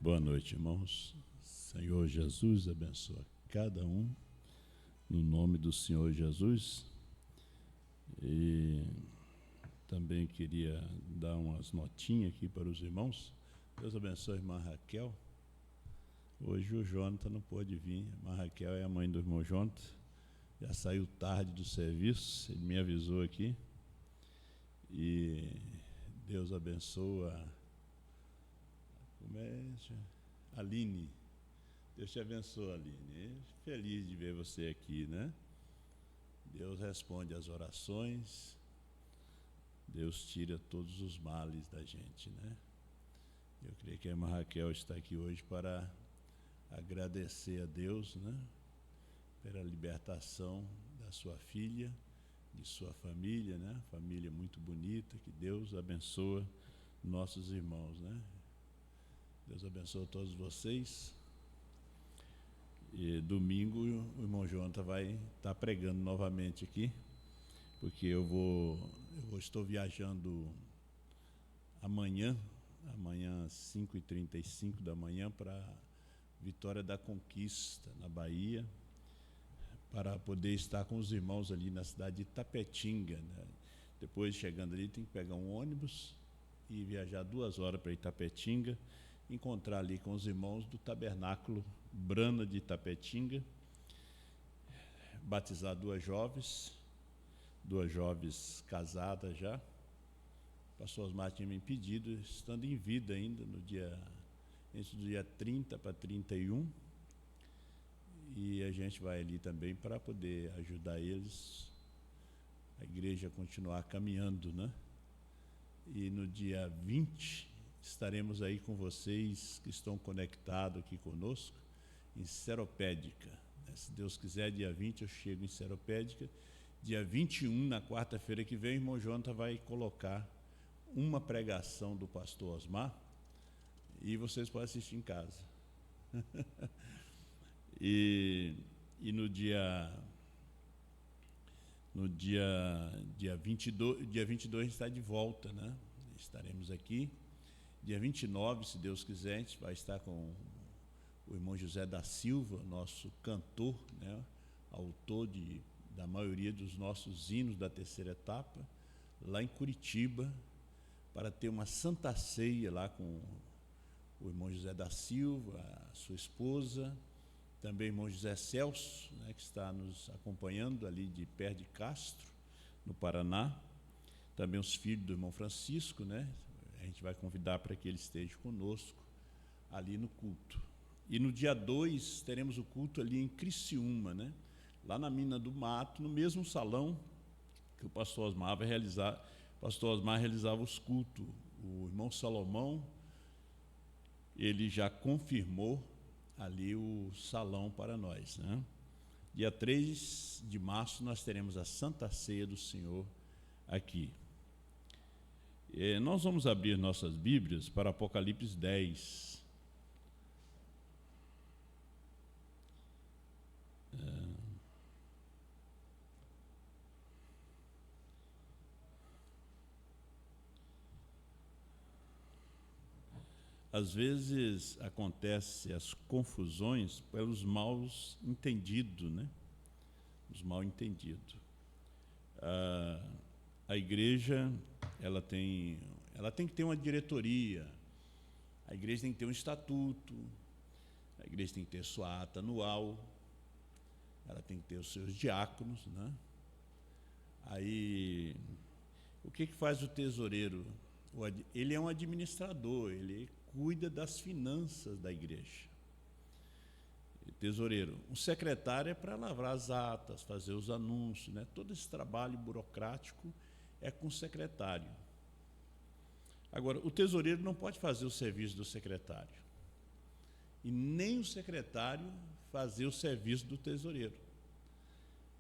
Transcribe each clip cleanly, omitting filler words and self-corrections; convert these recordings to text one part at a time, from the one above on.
Boa noite, irmãos. Senhor Jesus abençoa cada um, no nome do Senhor Jesus. E também queria dar umas notinhas aqui para os irmãos. Deus abençoe a irmã Raquel. Hoje o Jonathan não pôde vir. A irmã Raquel é a mãe do irmão Jonathan. Já saiu tarde do serviço, ele me avisou aqui. E Deus abençoa. Aline. Deus te abençoe, Aline. Feliz de ver você aqui, né? Deus responde às orações. Deus tira todos os males da gente, né? Eu creio que a irmã Raquel está aqui hoje para agradecer a Deus, né? Pela libertação da sua filha, de sua família, né? Família muito bonita, que Deus abençoa nossos irmãos, né? Deus abençoe todos vocês. E domingo o irmão Jonathan vai estar pregando novamente aqui, porque eu estou viajando amanhã às 5h35 da manhã para Vitória da Conquista, na Bahia, para poder estar com os irmãos ali na cidade de Itapetinga, né? Depois, chegando ali, tem que pegar um ônibus e viajar 2 horas para Itapetinga, encontrar ali com os irmãos do Tabernáculo Brana de Itapetinga, batizar duas jovens casadas já. O pastor Osmar tinha me pedido, estando em vida ainda, entre o dia 30 para 31, e a gente vai ali também para poder ajudar eles, a igreja continuar caminhando, né? E no dia 20 estaremos aí com vocês que estão conectados aqui conosco em Seropédica. Se Deus quiser, dia 20 eu chego em Seropédica. Dia 21, na quarta-feira que vem, o irmão Jonathan vai colocar uma pregação do pastor Osmar e vocês podem assistir em casa. e no dia 22 a gente está de volta, né? Estaremos aqui. Dia 29, se Deus quiser, a gente vai estar com o irmão José da Silva, nosso cantor, né? Autor da maioria dos nossos hinos da terceira etapa, lá em Curitiba, para ter uma santa ceia lá com o irmão José da Silva, a sua esposa, também o irmão José Celso, né, que está nos acompanhando ali de Pé de Castro, no Paraná, também os filhos do irmão Francisco, né? A gente vai convidar para que ele esteja conosco ali no culto. E no dia 2 teremos o culto ali em Criciúma, né? Lá na Mina do Mato, no mesmo salão que o pastor Osmar vai realizar. O pastor Osmar realizava os cultos. O irmão Salomão, ele já confirmou ali o salão para nós, né? Dia 3 de março nós teremos a Santa Ceia do Senhor aqui. Nós vamos abrir nossas Bíblias para Apocalipse 10. Às vezes acontecem as confusões pelos maus entendidos, né? Os mal entendidos. A igreja, ela tem que ter uma diretoria, a igreja tem que ter um estatuto, a igreja tem que ter sua ata anual, ela tem que ter os seus diáconos, né? Aí, o que faz o tesoureiro? Ele é um administrador, ele cuida das finanças da igreja. Tesoureiro. Um secretário é para lavrar as atas, fazer os anúncios, né? Todo esse trabalho burocrático é com o secretário. Agora, o tesoureiro não pode fazer o serviço do secretário. E nem o secretário fazer o serviço do tesoureiro.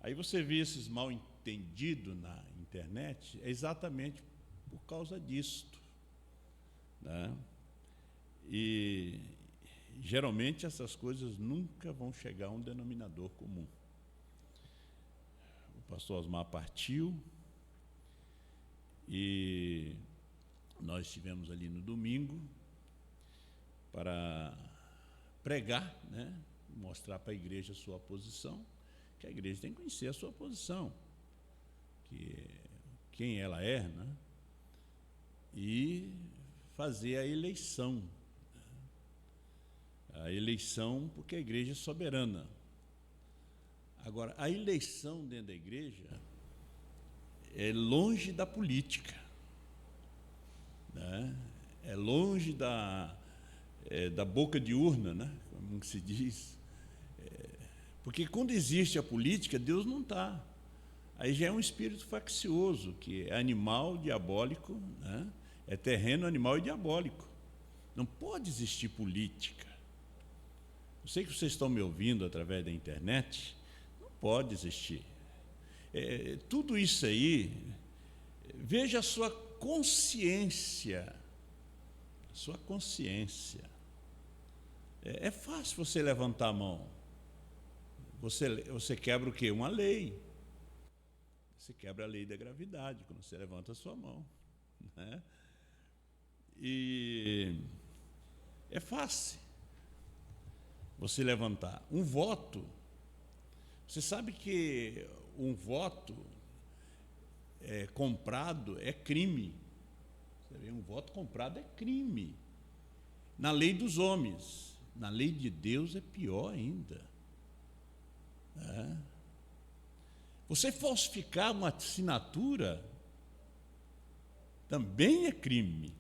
Aí você vê esses mal entendidos na internet, é exatamente por causa disto, né? E geralmente essas coisas nunca vão chegar a um denominador comum. O pastor Osmar partiu e nós estivemos ali no domingo para pregar, né? Mostrar para a igreja a sua posição, que a igreja tem que conhecer a sua posição, quem ela é, né? E fazer a eleição. A eleição, porque a igreja é soberana. Agora, a eleição dentro da igreja é longe da política, né? É longe da boca de urna, né? Como se diz. Porque quando existe a política, Deus não está. Aí já é um espírito faccioso, que é animal, diabólico, né? É terreno, animal e diabólico. Não pode existir política. Eu sei que vocês estão me ouvindo através da internet, não pode existir. Tudo isso aí, veja a sua consciência. Sua consciência. É fácil você levantar a mão. Você quebra o quê? Uma lei. Você quebra a lei da gravidade quando você levanta a sua mão, né? E é fácil você levantar um voto. Você sabe que um voto comprado é crime. Você vê, um voto comprado é crime. Na lei dos homens. Na lei de Deus é pior ainda. Você falsificar uma assinatura também é crime.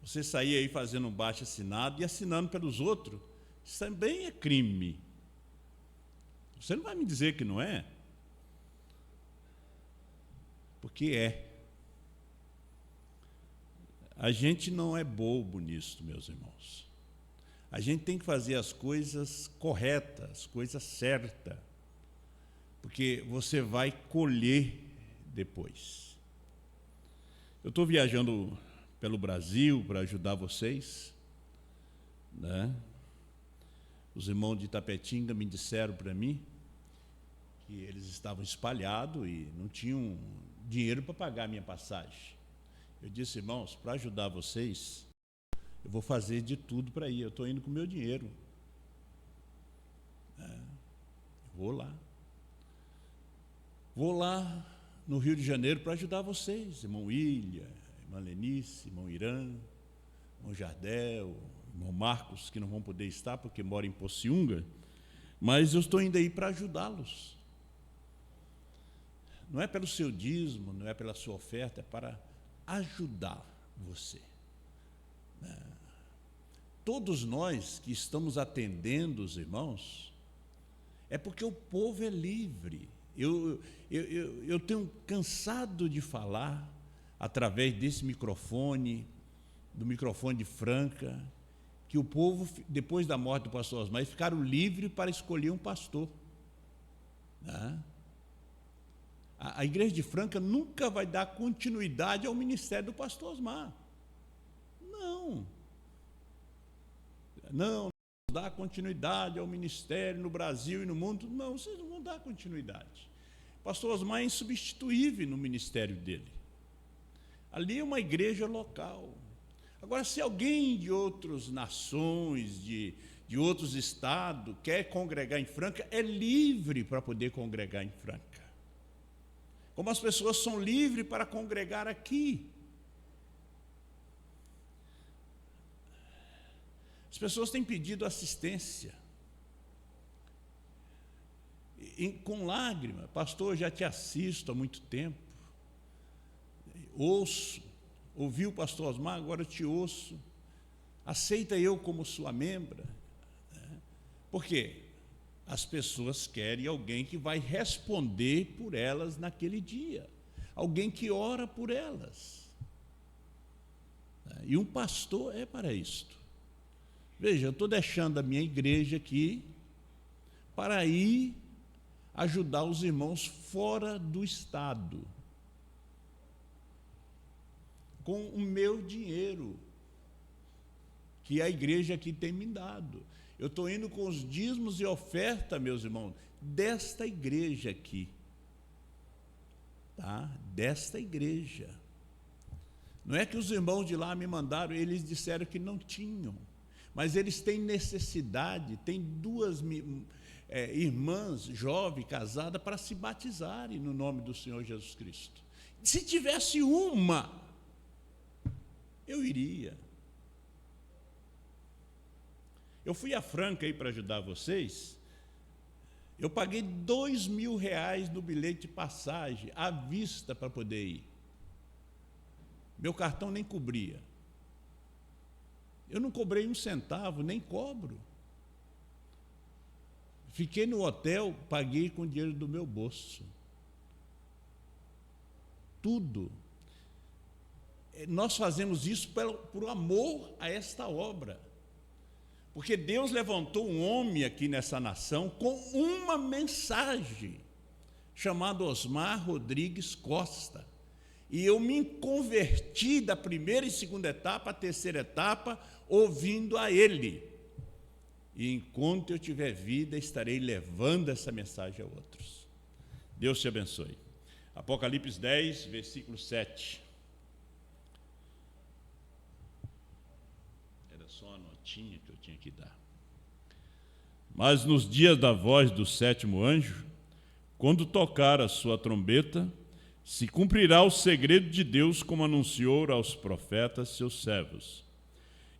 Você sair aí fazendo um baixo-assinado e assinando pelos outros, isso também é crime. Você não vai me dizer que não é? Porque é. A gente não é bobo nisso, meus irmãos. A gente tem que fazer as coisas corretas, as coisas certas, porque você vai colher depois. Eu estou viajando pelo Brasil para ajudar vocês, né? Os irmãos de Itapetinga me disseram para mim que eles estavam espalhados e não tinham dinheiro para pagar a minha passagem. Eu disse, irmãos, para ajudar vocês, eu vou fazer de tudo para ir. Eu estou indo com o meu dinheiro. Vou lá. Vou lá no Rio de Janeiro para ajudar vocês. Irmão William, irmã Lenice, irmão Irã, irmão Jardel, irmão Marcos, que não vão poder estar porque moram em Pociúnga, mas eu estou indo aí para ajudá-los. Não é pelo seu dízimo, não é pela sua oferta, é para ajudar você. Todos nós que estamos atendendo os irmãos, é porque o povo é livre. Eu tenho cansado de falar, através desse microfone, do microfone de Franca, que o povo, depois da morte do pastor Osmar, ficaram livres para escolher um pastor. A igreja de Franca nunca vai dar continuidade ao ministério do pastor Osmar. Não dar continuidade ao ministério no Brasil e no mundo. Não, vocês não vão dar continuidade. O pastor Osmar é insubstituível no ministério dele. Ali é uma igreja local. Agora, se alguém de outras nações, de outros estados, quer congregar em Franca, é livre para poder congregar em Franca. Como as pessoas são livres para congregar aqui. As pessoas têm pedido assistência. Com lágrima, pastor, eu já te assisto há muito tempo. Ouvi o pastor Osmar, agora eu te ouço. Aceita eu como sua membra. Por quê? As pessoas querem alguém que vai responder por elas naquele dia. Alguém que ora por elas. E um pastor é para isto. Veja, eu estou deixando a minha igreja aqui para ir ajudar os irmãos fora do estado. Com o meu dinheiro, que a igreja aqui tem me dado. Eu estou indo com os dízimos e oferta, meus irmãos, desta igreja aqui. Tá? Desta igreja. Não é que os irmãos de lá me mandaram, eles disseram que não tinham, mas eles têm necessidade, tem duas irmãs jovens, casadas, para se batizarem no nome do Senhor Jesus Cristo. Se tivesse uma, eu iria. Eu fui a Franca aí para ajudar vocês, eu paguei R$2.000 no bilhete de passagem, à vista, para poder ir. Meu cartão nem cobria. Eu não cobrei um centavo, nem cobro. Fiquei no hotel, paguei com o dinheiro do meu bolso. Tudo. Nós fazemos isso por amor a esta obra. Porque Deus levantou um homem aqui nessa nação com uma mensagem, chamado Osmar Rodrigues Costa. E eu me converti da primeira e segunda etapa à terceira etapa, ouvindo a ele. E enquanto eu tiver vida, estarei levando essa mensagem a outros. Deus te abençoe. Apocalipse 10, versículo 7. Era só uma notinha que eu tinha que dar. Mas nos dias da voz do sétimo anjo, quando tocar a sua trombeta, se cumprirá o segredo de Deus, como anunciou aos profetas, seus servos.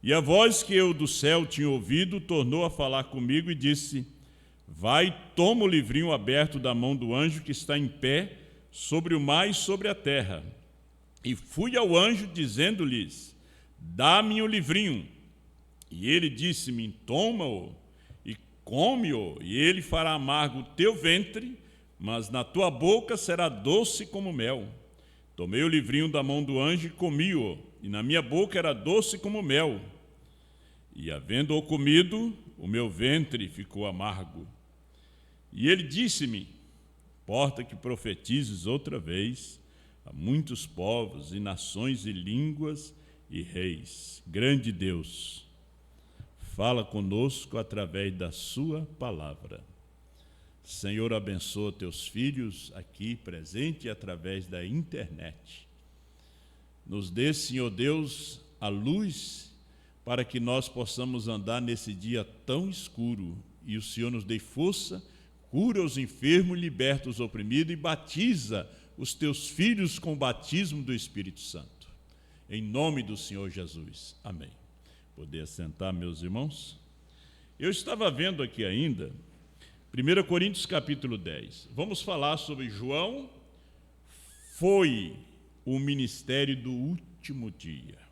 E a voz que eu do céu tinha ouvido tornou a falar comigo e disse: vai, toma o livrinho aberto da mão do anjo que está em pé sobre o mar e sobre a terra. E fui ao anjo, dizendo-lhes: dá-me o livrinho. E ele disse-me: toma-o e come-o, e ele fará amargo o teu ventre, mas na tua boca será doce como mel. Tomei o livrinho da mão do anjo e comi-o, e na minha boca era doce como mel. E havendo-o comido, o meu ventre ficou amargo. E ele disse-me: importa que profetizes outra vez a muitos povos e nações e línguas e reis. Grande Deus, fala conosco através da sua palavra. Senhor, abençoa teus filhos aqui presentes e através da internet. Nos dê, Senhor Deus, a luz para que nós possamos andar nesse dia tão escuro, e o Senhor nos dê força, cura os enfermos, liberta os oprimidos e batiza os teus filhos com o batismo do Espírito Santo. Em nome do Senhor Jesus. Amém. Poder assentar, meus irmãos? Eu estava vendo aqui ainda 1 Coríntios capítulo 10. Vamos falar sobre João. Foi o ministério do último dia.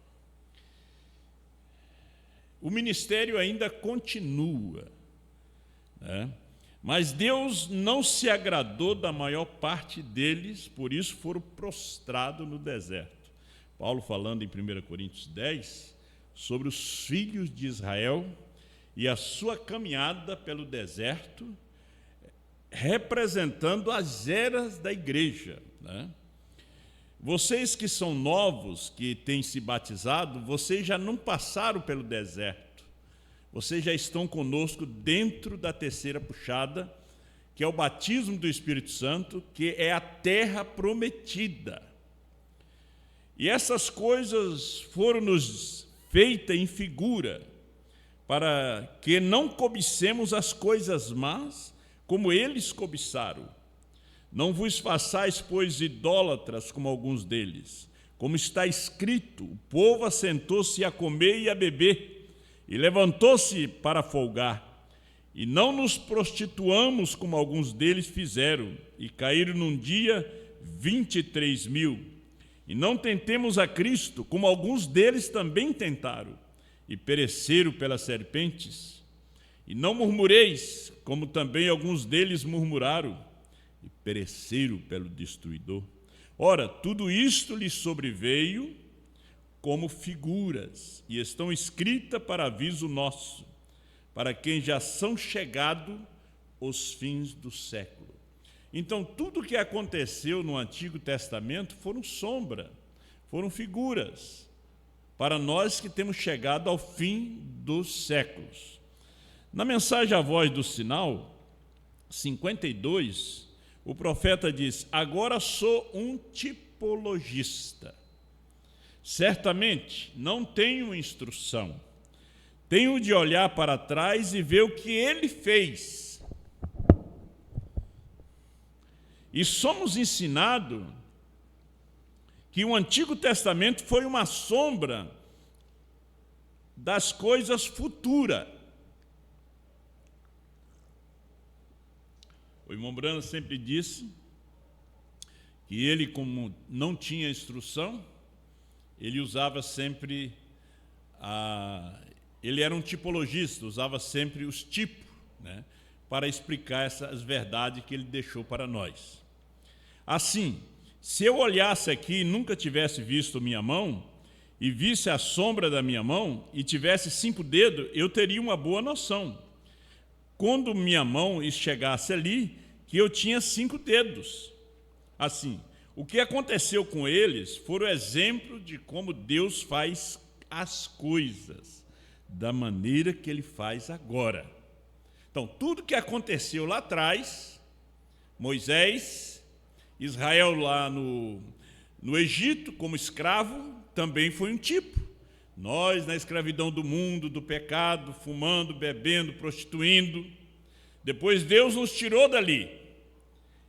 O ministério ainda continua, né? Mas Deus não se agradou da maior parte deles, por isso foram prostrados no deserto. Paulo falando em 1 Coríntios 10 sobre os filhos de Israel e a sua caminhada pelo deserto, representando as eras da igreja, né? Vocês que são novos, que têm se batizado, vocês já não passaram pelo deserto. Vocês já estão conosco dentro da terceira puxada, que é o batismo do Espírito Santo, que é a terra prometida. E essas coisas foram-nos feitas em figura, para que não cobicemos as coisas más, como eles cobiçaram. Não vos façais, pois, idólatras como alguns deles. Como está escrito, o povo assentou-se a comer e a beber, e levantou-se para folgar. E não nos prostituamos como alguns deles fizeram, e caíram num dia 23.000. E não tentemos a Cristo, como alguns deles também tentaram, e pereceram pelas serpentes. E não murmureis, como também alguns deles murmuraram, e pereceram pelo destruidor. Ora, tudo isto lhes sobreveio como figuras, e estão escritas para aviso nosso, para quem já são chegados os fins do século. Então, tudo o que aconteceu no Antigo Testamento foram sombra, foram figuras, para nós que temos chegado ao fim dos séculos. Na mensagem A Voz do Sinal, 52, o profeta diz: agora sou um tipologista. Certamente não tenho instrução. Tenho de olhar para trás e ver o que ele fez. E somos ensinados que o Antigo Testamento foi uma sombra das coisas futuras. O irmão Branham sempre disse que ele, como não tinha instrução, ele usava sempre ele era um tipologista, usava sempre os tipos, né, para explicar essas verdades que ele deixou para nós. Assim, se eu olhasse aqui e nunca tivesse visto minha mão, e visse a sombra da minha mão, e tivesse 5 dedos, eu teria uma boa noção. Quando minha mão chegasse ali, que eu tinha 5 dedos. Assim, o que aconteceu com eles foi o exemplo de como Deus faz as coisas, da maneira que Ele faz agora. Então, tudo que aconteceu lá atrás, Moisés, Israel lá no Egito, como escravo, também foi um tipo. Nós, na escravidão do mundo, do pecado, fumando, bebendo, prostituindo. Depois Deus nos tirou dali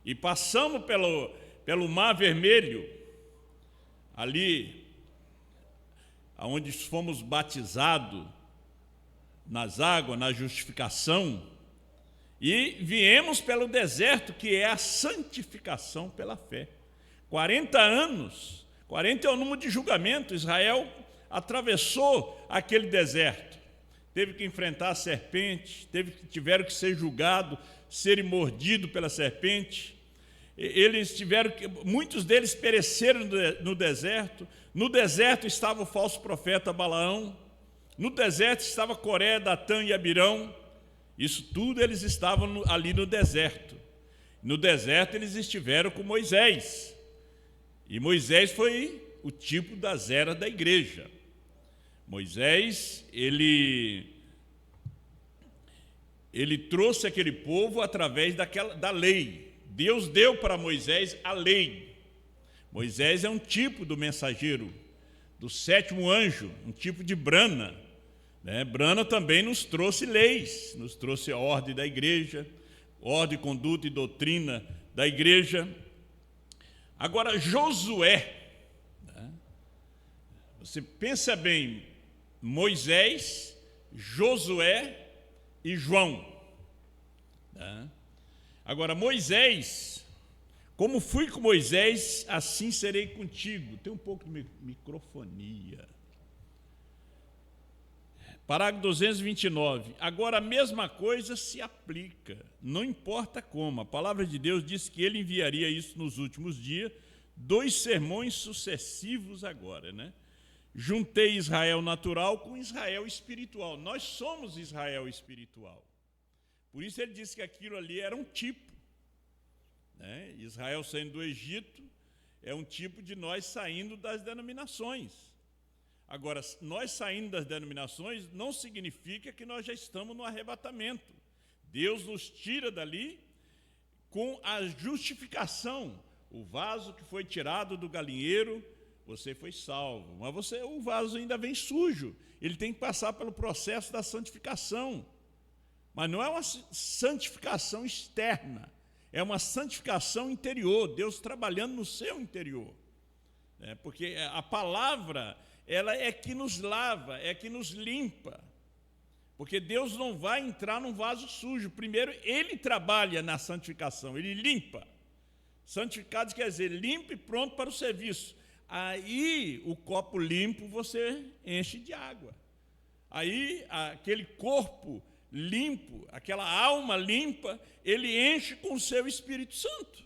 e passamos pelo Mar Vermelho, ali onde fomos batizados nas águas, na justificação, e viemos pelo deserto, que é a santificação pela fé. 40 anos, 40 é o número de julgamento. Israel atravessou aquele deserto, teve que enfrentar a serpente, tiveram que ser julgados, serem mordidos pela serpente. Muitos deles pereceram no deserto. No deserto estava o falso profeta Balaão. No deserto estava Coré, Datã e Abirão. Isso tudo eles estavam ali no deserto. No deserto eles estiveram com Moisés. E Moisés foi o tipo das eras da igreja. Moisés, ele trouxe aquele povo através da lei. Deus deu para Moisés a lei. Moisés é um tipo do mensageiro, do 7º anjo, um tipo de Brana. Brana também nos trouxe leis, nos trouxe a ordem da igreja, ordem, conduta e doutrina da igreja. Agora, Josué, você pensa bem, Moisés, Josué e João. Agora, Moisés, como fui com Moisés, assim serei contigo. Tem um pouco de microfonia. Parágrafo 229. Agora, a mesma coisa se aplica, não importa como. A palavra de Deus diz que ele enviaria isso nos últimos dias, 2 sermões sucessivos agora, né? Juntei Israel natural com Israel espiritual. Nós somos Israel espiritual. Por isso ele disse que aquilo ali era um tipo. Israel saindo do Egito é um tipo de nós saindo das denominações. Agora, nós saindo das denominações não significa que nós já estamos no arrebatamento. Deus nos tira dali com a justificação. O vaso que foi tirado do galinheiro, você foi salvo. Mas o vaso ainda vem sujo. Ele tem que passar pelo processo da santificação. Mas não é uma santificação externa, é uma santificação interior, Deus trabalhando no seu interior. Porque a palavra, ela é que nos lava, é que nos limpa. Porque Deus não vai entrar num vaso sujo. Primeiro, Ele trabalha na santificação, Ele limpa. Santificado quer dizer limpo e pronto para o serviço. Aí, o copo limpo você enche de água. Aí, aquele corpo limpo, aquela alma limpa, ele enche com o seu Espírito Santo.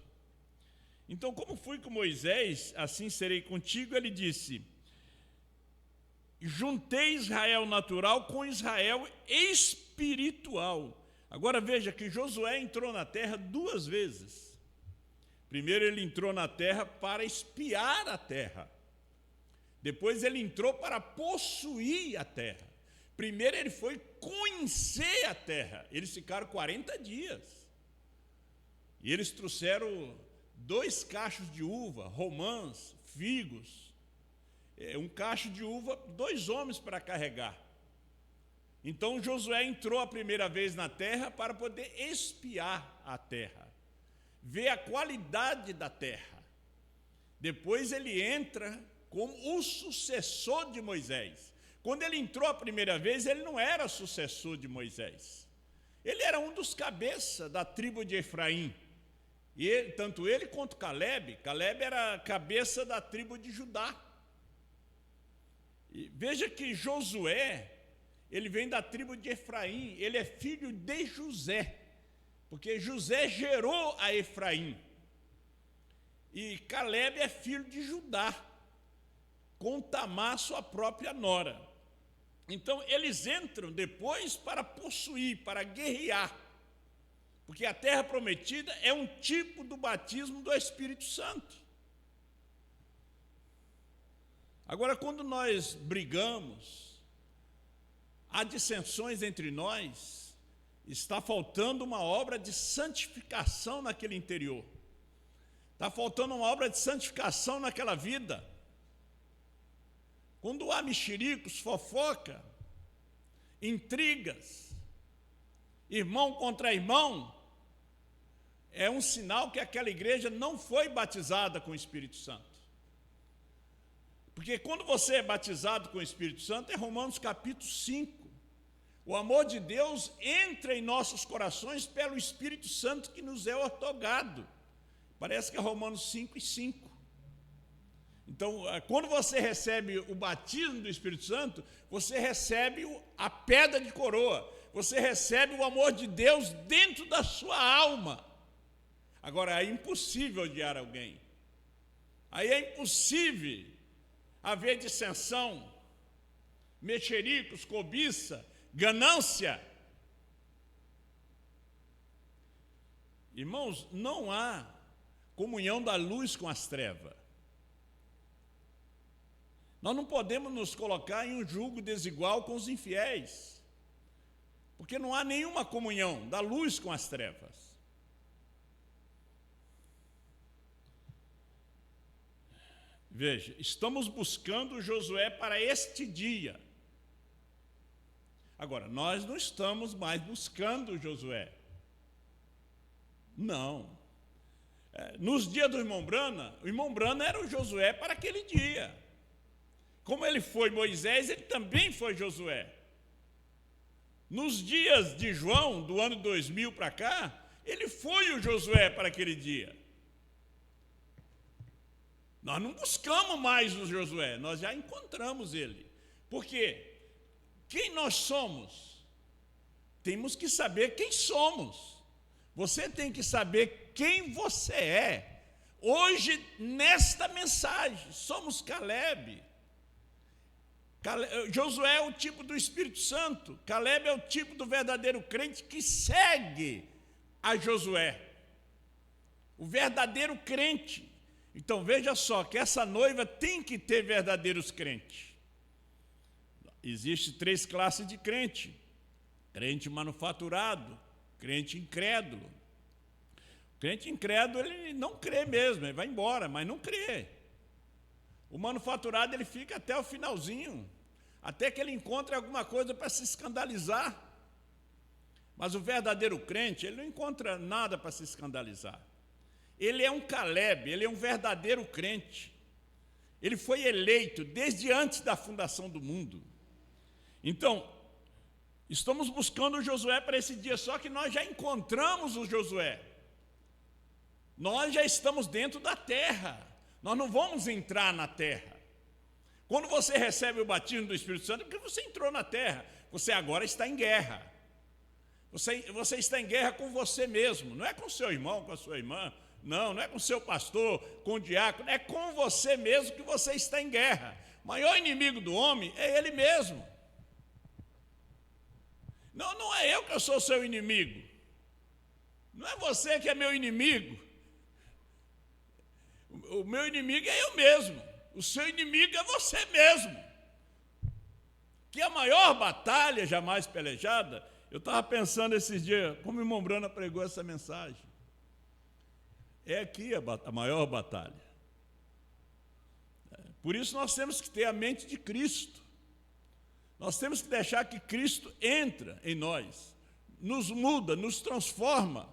Então, como fui com Moisés, assim serei contigo, ele disse: juntei Israel natural com Israel espiritual. Agora veja que Josué entrou na terra 2 vezes. Primeiro ele entrou na terra para espiar a terra. Depois ele entrou para possuir a terra. Primeiro ele foi conhecer a terra. Eles ficaram 40 dias. E eles trouxeram 2 cachos de uva, romãs, figos. um cacho de uva, 2 homens para carregar. Então Josué entrou a primeira vez na terra para poder espiar a terra, ver a qualidade da terra. Depois ele entra como o sucessor de Moisés. Quando ele entrou a primeira vez, ele não era sucessor de Moisés. Ele era um dos cabeças da tribo de Efraim. E tanto ele quanto Caleb era a cabeça da tribo de Judá. E veja que Josué, ele vem da tribo de Efraim, ele é filho de José, porque José gerou a Efraim. E Caleb é filho de Judá, com Tamar, sua própria nora. Então, eles entram depois para possuir, para guerrear, porque a terra prometida é um tipo do batismo do Espírito Santo. Agora, quando nós brigamos, há dissensões entre nós, está faltando uma obra de santificação naquele interior. Está faltando uma obra de santificação naquela vida. Quando há mexericos, fofoca, intrigas, irmão contra irmão, é um sinal que aquela igreja não foi batizada com o Espírito Santo. Porque quando você é batizado com o Espírito Santo, é Romanos capítulo 5. O amor de Deus entra em nossos corações pelo Espírito Santo que nos é outorgado. Parece que é Romanos 5:5. Então, quando você recebe o batismo do Espírito Santo, você recebe a pedra de coroa, você recebe o amor de Deus dentro da sua alma. Agora, é impossível odiar alguém. Aí é impossível haver dissensão, mexericos, cobiça, ganância. Irmãos, não há comunhão da luz com as trevas. Nós não podemos nos colocar em um julgo desigual com os infiéis, porque não há nenhuma comunhão da luz com as trevas. Veja, estamos buscando Josué para este dia. Agora, nós não estamos mais buscando Josué. Não. Nos dias do irmão Brana, o irmão Brana era o Josué para aquele dia. Como ele foi Moisés, ele também foi Josué. Nos dias de João, do ano 2000 para cá, ele foi o Josué para aquele dia. Nós não buscamos mais o Josué, nós já encontramos ele. Por quê? Quem nós somos? Temos que saber quem somos. Você tem que saber quem você é. Hoje, nesta mensagem, somos Caleb. Josué é o tipo do Espírito Santo, Caleb é o tipo do verdadeiro crente que segue a Josué, o verdadeiro crente. Então veja só, que essa noiva tem que ter verdadeiros crentes. Existem 3 classes de crente: crente manufaturado, crente incrédulo. O crente incrédulo, ele não crê mesmo, ele vai embora, mas não crê. O manufaturado, ele fica até o finalzinho, até que ele encontre alguma coisa para se escandalizar. Mas o verdadeiro crente, ele não encontra nada para se escandalizar. Ele é um Caleb, ele é um verdadeiro crente. Ele foi eleito desde antes da fundação do mundo. Então, estamos buscando o Josué para esse dia, só que nós já encontramos o Josué. Nós já estamos dentro da terra. Nós não vamos entrar na terra. Quando você recebe o batismo do Espírito Santo, é porque você entrou na terra. Você agora está em guerra. Você está em guerra com você mesmo. Não é com seu irmão, com a sua irmã. Não é com o seu pastor, com o diácono. É com você mesmo que você está em guerra. O maior inimigo do homem é ele mesmo. Não é eu que sou seu inimigo. Não é você que é meu inimigo. O meu inimigo é eu mesmo. O seu inimigo é você mesmo. Que a maior batalha jamais pelejada, eu estava pensando esses dias, como o irmão Brana pregou essa mensagem. É aqui a maior batalha. Por isso nós temos que ter a mente de Cristo. Nós temos que deixar que Cristo entra em nós, nos muda, nos transforma,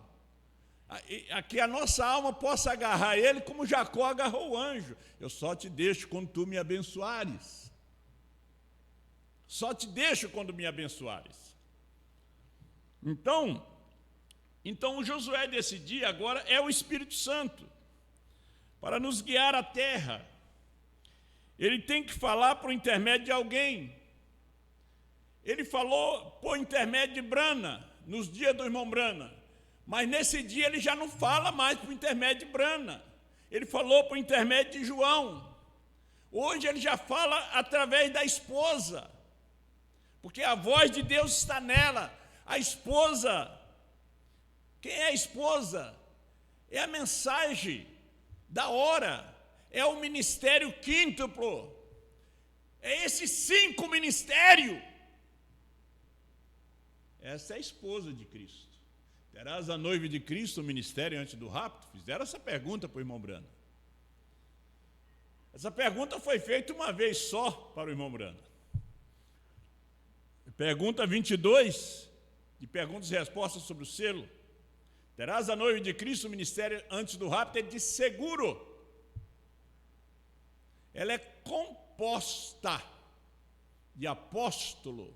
a que a nossa alma possa agarrar Ele como Jacó agarrou o anjo. Eu só te deixo quando tu me abençoares. Só te deixo quando me abençoares. Então o Josué desse dia agora é o Espírito Santo, para nos guiar à terra. Ele tem que falar por intermédio de alguém. Ele falou por intermédio de Brana, nos dias do irmão Brana, mas nesse dia ele já não fala mais por intermédio de Brana. Ele falou por intermédio de João. Hoje ele já fala através da esposa, porque a voz de Deus está nela. A esposa, quem é a esposa? É a mensagem da hora, é o ministério quíntuplo, é esse 5 ministério. Essa é a esposa de Cristo. Terás a noiva de Cristo o ministério antes do rapto? Fizeram essa pergunta para o irmão Brana. Essa pergunta foi feita uma vez só para o irmão Brana. Pergunta 22, de perguntas e respostas sobre o selo. Terás a noiva de Cristo o ministério antes do rapto? Ele disse seguro. Ela é composta de apóstolo,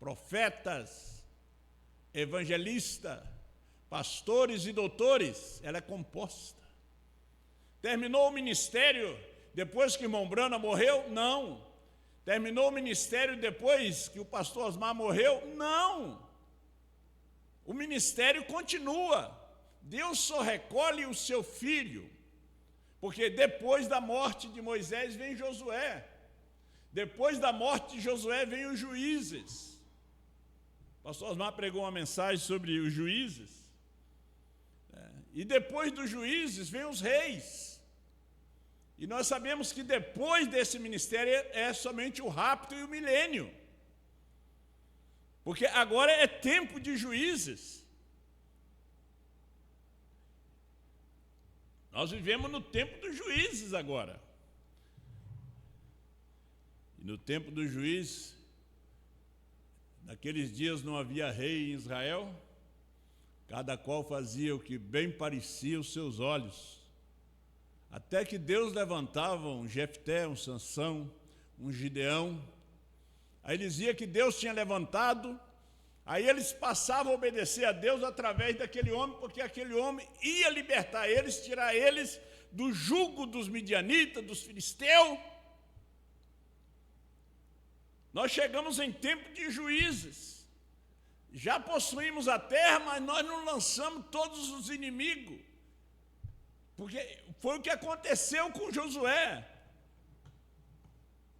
profetas, evangelista, pastores e doutores. Ela é composta. Terminou o ministério depois que o irmão Brana morreu? Não. Terminou o ministério depois que o pastor Osmar morreu? Não. O ministério continua. Deus só recolhe o seu filho, porque depois da morte de Moisés vem Josué. Depois da morte de Josué vem os juízes. O pastor Osmar pregou uma mensagem sobre os juízes. E depois dos juízes vem os reis. E nós sabemos que depois desse ministério é somente o rapto e o milênio. Porque agora é tempo de juízes. Nós vivemos no tempo dos juízes agora. E no tempo dos juízes, naqueles dias não havia rei em Israel, cada qual fazia o que bem parecia aos seus olhos. Até que Deus levantava um Jefté, um Sansão, um Gideão. Aí eles diziam que Deus tinha levantado, aí eles passavam a obedecer a Deus através daquele homem, porque aquele homem ia libertar eles, tirar eles do jugo dos midianitas, dos filisteus. Nós chegamos em tempo de juízes. Já possuímos a terra, mas nós não lançamos todos os inimigos. Porque foi o que aconteceu com Josué.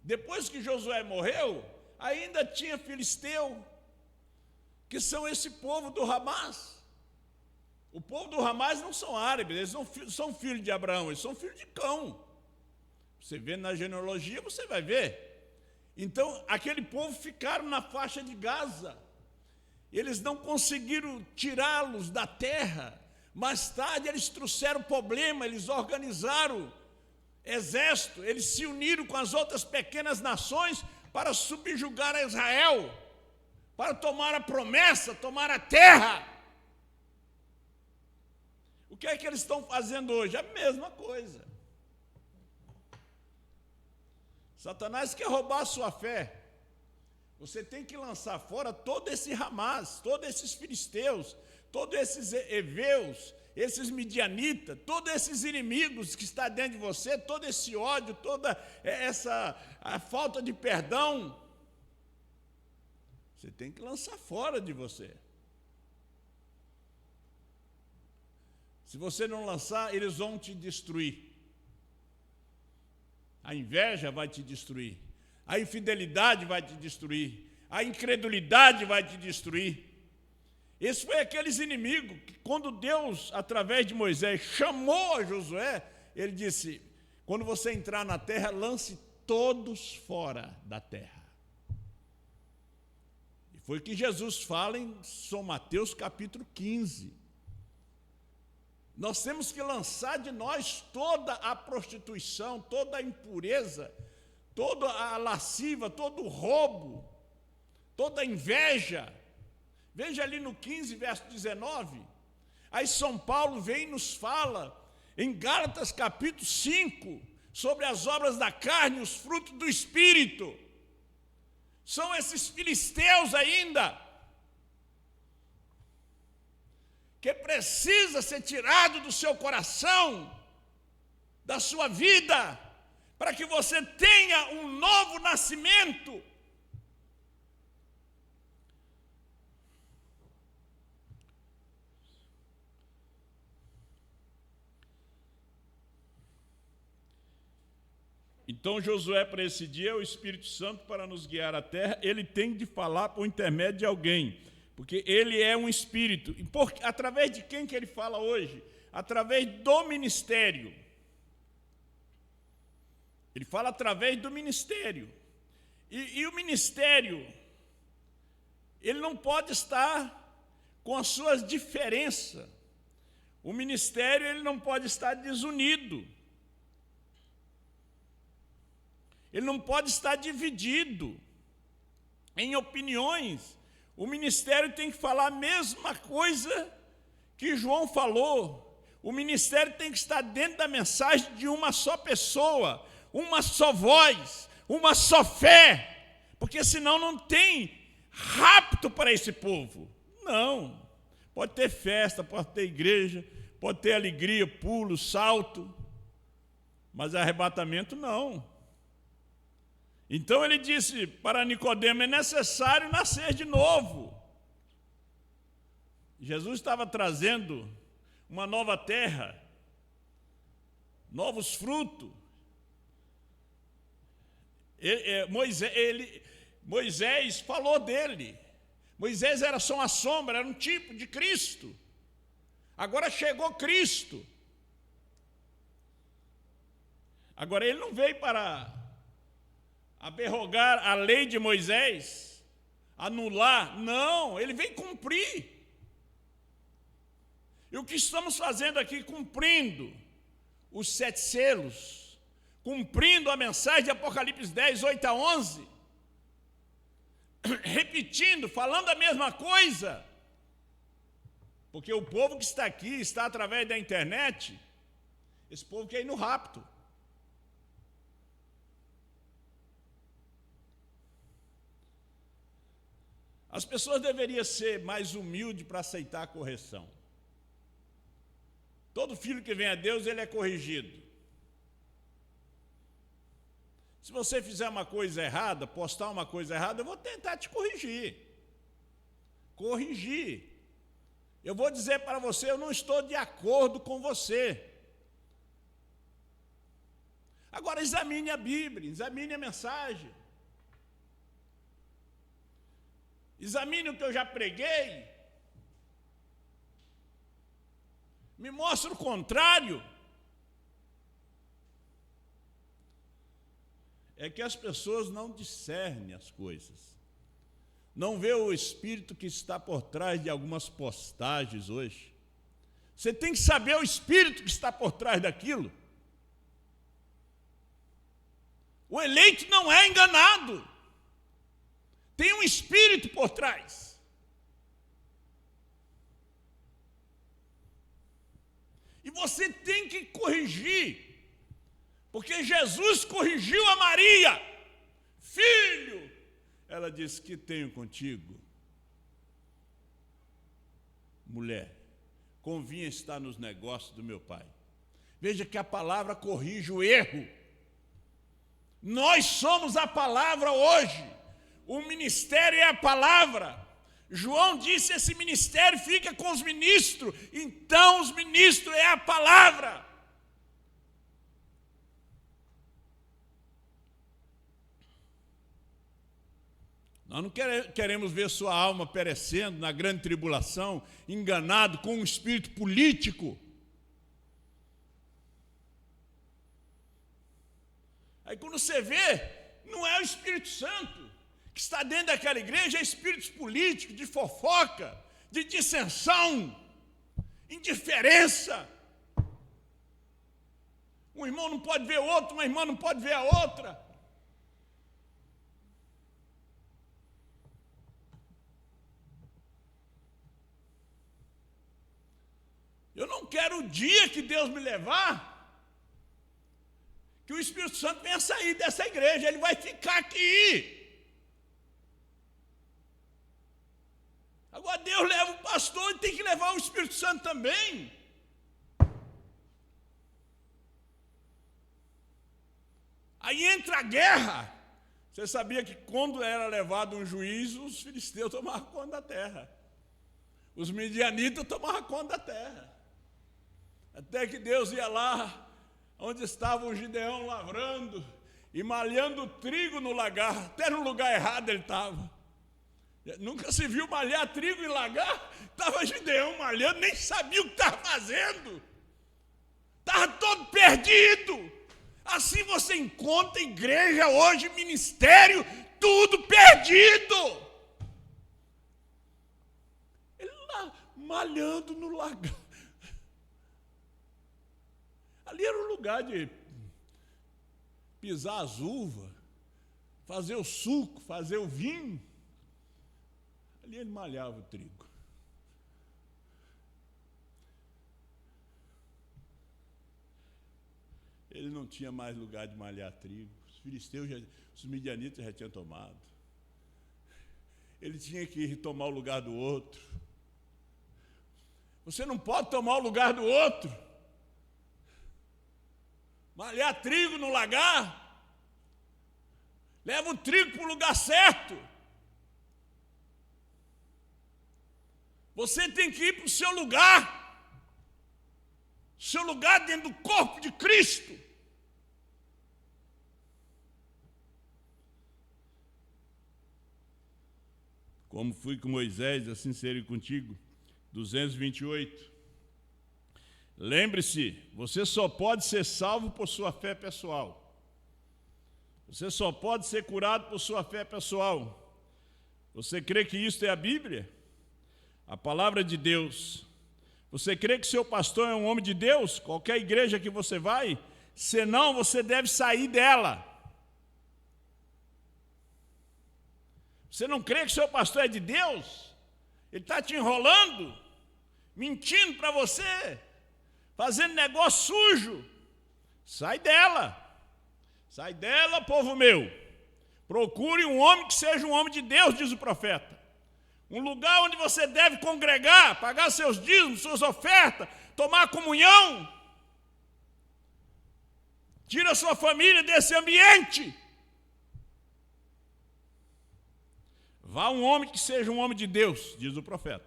Depois que Josué morreu, ainda tinha filisteu, que são esse povo do Hamas. O povo do Hamas não são árabes, eles não são filhos de Abraão, eles são filhos de Cão. Você vê na genealogia, você vai ver. Então, aquele povo ficaram na faixa de Gaza. Eles não conseguiram tirá-los da terra. Mais tarde, eles trouxeram problema, eles organizaram exército, eles se uniram com as outras pequenas nações para subjugar a Israel, para tomar a promessa, tomar a terra. O que é que eles estão fazendo hoje? A mesma coisa. Satanás quer roubar a sua fé. Você tem que lançar fora todo esse Hamas, todos esses filisteus, todos esses heveus, esses midianitas, todos esses inimigos que estão dentro de você, todo esse ódio, toda essa a falta de perdão. Você tem que lançar fora de você. Se você não lançar, eles vão te destruir. A inveja vai te destruir. A infidelidade vai te destruir. A incredulidade vai te destruir. Esse foi aqueles inimigos que, quando Deus, através de Moisés, chamou a Josué, ele disse: quando você entrar na terra, lance todos fora da terra. E foi o que Jesus fala em São Mateus capítulo 15. Nós temos que lançar de nós toda a prostituição, toda a impureza, toda a lasciva, todo o roubo, toda a inveja. Veja ali no 15, verso 19. Aí São Paulo vem e nos fala, em Gálatas capítulo 5, sobre as obras da carne, os frutos do Espírito. São esses filisteus ainda, que precisa ser tirado do seu coração, da sua vida, para que você tenha um novo nascimento. Então Josué, para esse dia, o Espírito Santo, para nos guiar à terra, ele tem de falar por intermédio de alguém, porque ele é um Espírito. E através de quem que ele fala hoje? Através do ministério. Ele fala através do ministério. E o ministério, ele não pode estar com as suas diferenças. O ministério, ele não pode estar desunido. Ele não pode estar dividido em opiniões. O ministério tem que falar a mesma coisa que João falou. O ministério tem que estar dentro da mensagem de uma só pessoa, uma só voz, uma só fé, porque senão não tem rapto para esse povo. Não. Pode ter festa, pode ter igreja, pode ter alegria, pulo, salto, mas arrebatamento não. Então ele disse para Nicodemo, é necessário nascer de novo. Jesus estava trazendo uma nova terra, novos frutos. Moisés falou dele. Moisés era só uma sombra, era um tipo de Cristo. Agora chegou Cristo. Agora ele não veio para aberrogar a lei de Moisés, anular, não, ele vem cumprir. E o que estamos fazendo aqui, cumprindo os 7 selos, cumprindo a mensagem de Apocalipse 10, 8 a 11, repetindo, falando a mesma coisa, porque o povo que está aqui, está através da internet, esse povo quer ir no rapto. As pessoas deveriam ser mais humildes para aceitar a correção. Todo filho que vem a Deus, ele é corrigido. Se você fizer uma coisa errada, postar uma coisa errada, eu vou tentar te corrigir. Corrigir. Eu vou dizer para você, eu não estou de acordo com você. Agora examine a Bíblia, examine a mensagem. Examine o que eu já preguei. Me mostra o contrário. É que as pessoas não discernem as coisas. Não vê o espírito que está por trás de algumas postagens hoje. Você tem que saber o espírito que está por trás daquilo. O eleito não é enganado. Tem um espírito por trás. E você tem que corrigir. Porque Jesus corrigiu a Maria. Filho, ela disse, que tenho contigo? Mulher, convinha estar nos negócios do meu pai. Veja que a palavra corrige o erro. Nós somos a palavra hoje. O ministério é a palavra. João disse, esse ministério fica com os ministros. Então os ministros é a palavra. Nós não queremos ver sua alma perecendo na grande tribulação, enganado com um espírito político. Aí quando você vê, não é o Espírito Santo que está dentro daquela igreja, é espíritos políticos, de fofoca, de dissensão, indiferença. Um irmão não pode ver o outro, uma irmã não pode ver a outra. Eu não quero o dia que Deus me levar, que o Espírito Santo venha sair dessa igreja, ele vai ficar aqui. Agora Deus leva o pastor e tem que levar o Espírito Santo também. Aí entra a guerra. Você sabia que quando era levado um juiz, os filisteus tomavam conta da terra. Os midianitas tomavam conta da terra. Até que Deus ia lá, onde estava o Gideão lavrando e malhando trigo no lagar. Até no lugar errado ele estava. Nunca se viu malhar trigo em lagar. Estava Gideão malhando, nem sabia o que estava fazendo. Estava todo perdido. Assim você encontra igreja hoje, ministério, tudo perdido. Ele lá malhando no lagar. Ali era o lugar de pisar as uvas, fazer o suco, fazer o vinho. Ali ele malhava o trigo. Ele não tinha mais lugar de malhar trigo. Os filisteus, os midianitas já tinham tomado. Ele tinha que ir tomar o lugar do outro. Você não pode tomar o lugar do outro. Malhar trigo no lagar. Leva o trigo para o lugar certo. Você tem que ir para o seu lugar. Seu lugar dentro do corpo de Cristo. Como fui com Moisés, assim serei contigo. 228. Lembre-se, você só pode ser salvo por sua fé pessoal. Você só pode ser curado por sua fé pessoal. Você crê que isto é a Bíblia? A palavra de Deus. Você crê que seu pastor é um homem de Deus? Qualquer igreja que você vai? Senão você deve sair dela. Você não crê que seu pastor é de Deus? Ele está te enrolando, mentindo para você, fazendo negócio sujo. Sai dela. Sai dela, povo meu. Procure um homem que seja um homem de Deus, diz o profeta. Um lugar onde você deve congregar, pagar seus dízimos, suas ofertas, tomar comunhão. Tira a sua família desse ambiente. Vá um homem que seja um homem de Deus, diz o profeta.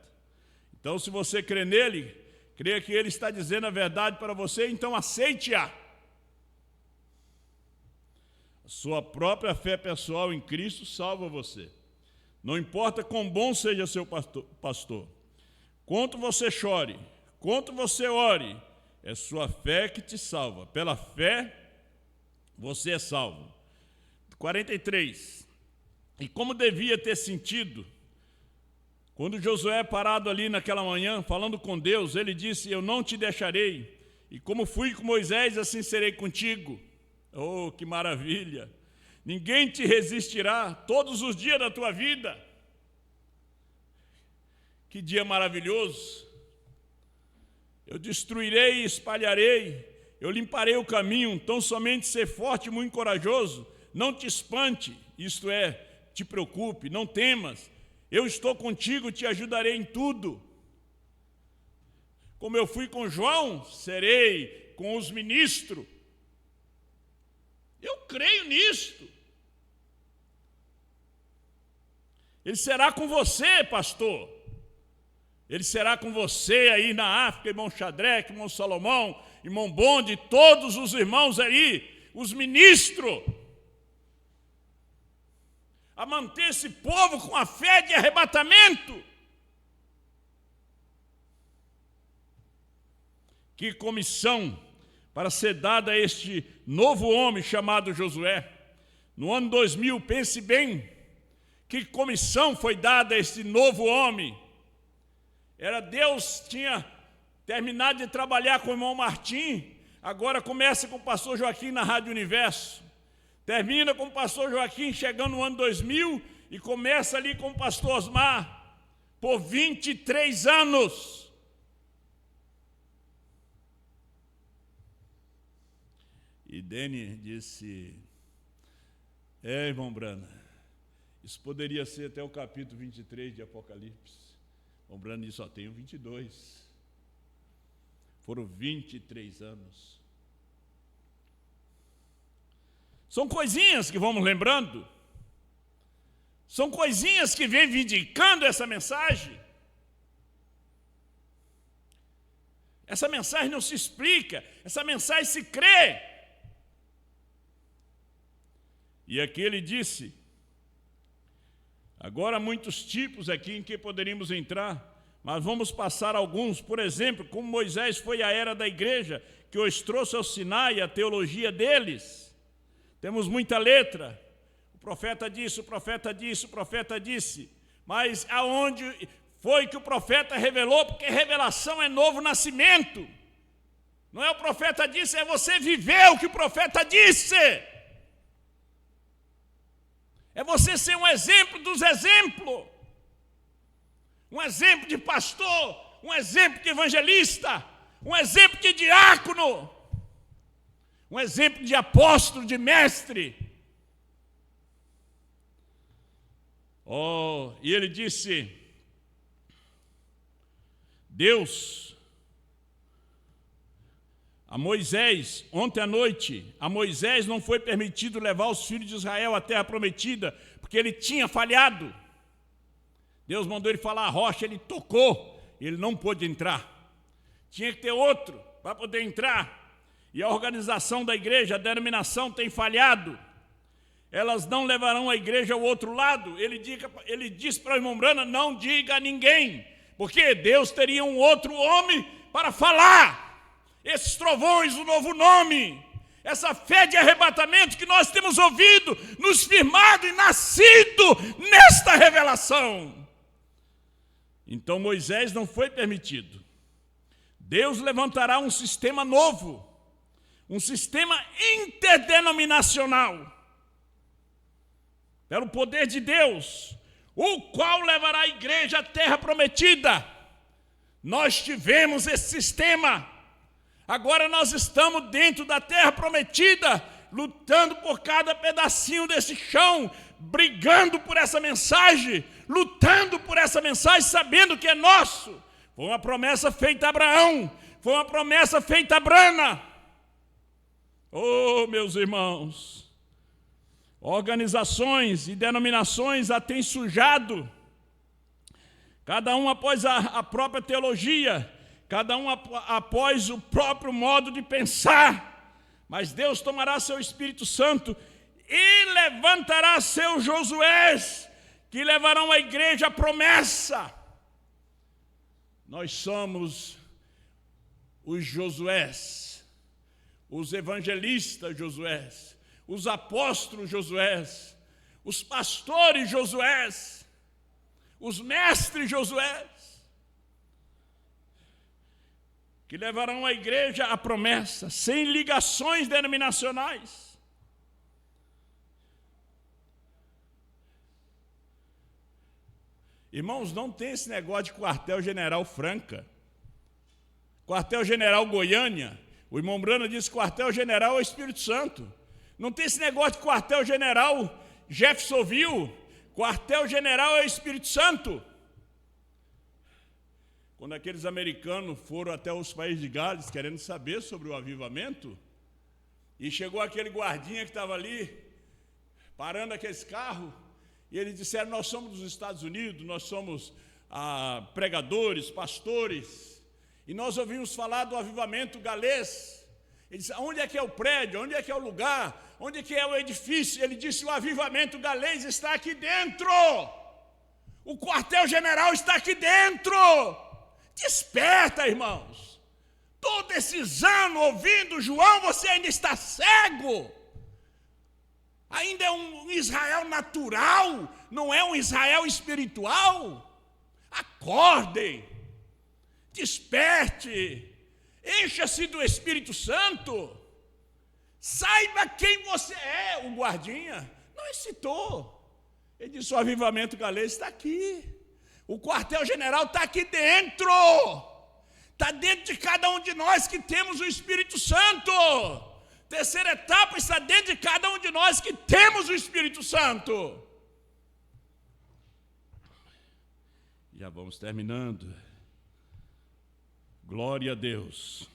Então, se você crê nele, crê que ele está dizendo a verdade para você, então aceite-a. A sua própria fé pessoal em Cristo salva você. Não importa quão bom seja seu pastor, quanto você chore, quanto você ore, é sua fé que te salva. Pela fé, você é salvo. 43. E como devia ter sentido, quando Josué parado ali naquela manhã, falando com Deus, ele disse, eu não te deixarei, e como fui com Moisés, assim serei contigo. Oh, que maravilha! Ninguém te resistirá todos os dias da tua vida. Que dia maravilhoso! Eu destruirei e espalharei, eu limparei o caminho, tão somente ser forte e muito corajoso. Não te espante, isto é, te preocupe, não temas. Eu estou contigo, te ajudarei em tudo. Como eu fui com João, serei com os ministros. Eu creio nisto. Ele será com você, pastor. Ele será com você aí na África, irmão Xadreque, irmão Salomão, irmão Bonde, todos os irmãos aí, os ministros, a manter esse povo com a fé de arrebatamento. Que comissão para ser dada a este novo homem chamado Josué. No ano 2000, pense bem, que comissão foi dada a este novo homem. Deus tinha terminado de trabalhar com o irmão Martim, Agora começa com o pastor Joaquim na Rádio Universo. Termina com o pastor Joaquim chegando no ano 2000 e começa ali com o pastor Osmar por 23 anos. E Dene disse, irmão Brana, isso poderia ser até o capítulo 23 de Apocalipse. Irmão Brana disse, só tenho 22. Foram 23 anos. São coisinhas que vamos lembrando. São coisinhas que vêm vindicando essa mensagem. Essa mensagem não se explica, essa mensagem se crê. E aqui ele disse, agora muitos tipos aqui em que poderíamos entrar, mas vamos passar alguns. Por exemplo, como Moisés foi a era da igreja, que os trouxe ao Sinai, a teologia deles. Temos muita letra. O profeta disse, o profeta disse, o profeta disse. Mas aonde foi que o profeta revelou? Porque revelação é novo nascimento. Não é o profeta disse, é você viver o que o profeta disse. É você ser um exemplo dos exemplos. Um exemplo de pastor, um exemplo de evangelista, um exemplo de diácono, um exemplo de apóstolo, de mestre. E ele disse, Deus, a Moisés, ontem à noite, a Moisés não foi permitido levar os filhos de Israel à terra prometida, porque ele tinha falhado. Deus mandou ele falar a rocha, ele tocou, ele não pôde entrar. Tinha que ter outro para poder entrar. E a organização da igreja, a denominação tem falhado. Elas não levarão a igreja ao outro lado. Ele disse para o irmão Brana, não diga a ninguém, porque Deus teria um outro homem para falar. Esses trovões, o novo nome, essa fé de arrebatamento que nós temos ouvido, nos firmado e nascido nesta revelação. Então Moisés não foi permitido. Deus levantará um sistema novo, um sistema interdenominacional, pelo poder de Deus, o qual levará a igreja à terra prometida. Nós tivemos esse sistema, agora nós estamos dentro da terra prometida, lutando por cada pedacinho desse chão, brigando por essa mensagem, lutando por essa mensagem, sabendo que é nosso. Foi uma promessa feita a Abraão, foi uma promessa feita a Brana. Meus irmãos, organizações e denominações a têm sujado, cada um após a própria teologia, cada um após o próprio modo de pensar, mas Deus tomará seu Espírito Santo e levantará seus Josués, que levarão a igreja à promessa. Nós somos os Josués, os evangelistas Josués, os apóstolos Josués, os pastores Josués, os mestres Josués, que levarão a igreja à promessa, sem ligações denominacionais. Irmãos, não tem esse negócio de quartel-general Franca, quartel-general Goiânia. O irmão Brana disse que quartel-general é o Espírito Santo. Não tem esse negócio de quartel-general Jeffersonville, quartel-general é o Espírito Santo. Quando aqueles americanos foram até os países de Gales, querendo saber sobre o avivamento, e chegou aquele guardinha que estava ali, parando aqueles carros, e eles disseram, nós somos dos Estados Unidos, nós somos pregadores, pastores, e nós ouvimos falar do avivamento galês. Ele disse, onde é que é o prédio, onde é que é o lugar, onde é que é o edifício? Ele disse, o avivamento galês está aqui dentro, o quartel-general está aqui dentro. Desperta, irmãos. Todos esses anos ouvindo João, você ainda está cego. Ainda é um Israel natural, não é um Israel espiritual. Acordem, desperte. Encha-se do Espírito Santo. Saiba quem você é. O guardinha não excitou. Ele disse: o avivamento galês está aqui. O quartel-general está aqui dentro. Está dentro de cada um de nós que temos o Espírito Santo. Terceira etapa está dentro de cada um de nós que temos o Espírito Santo. Já vamos terminando. Glória a Deus.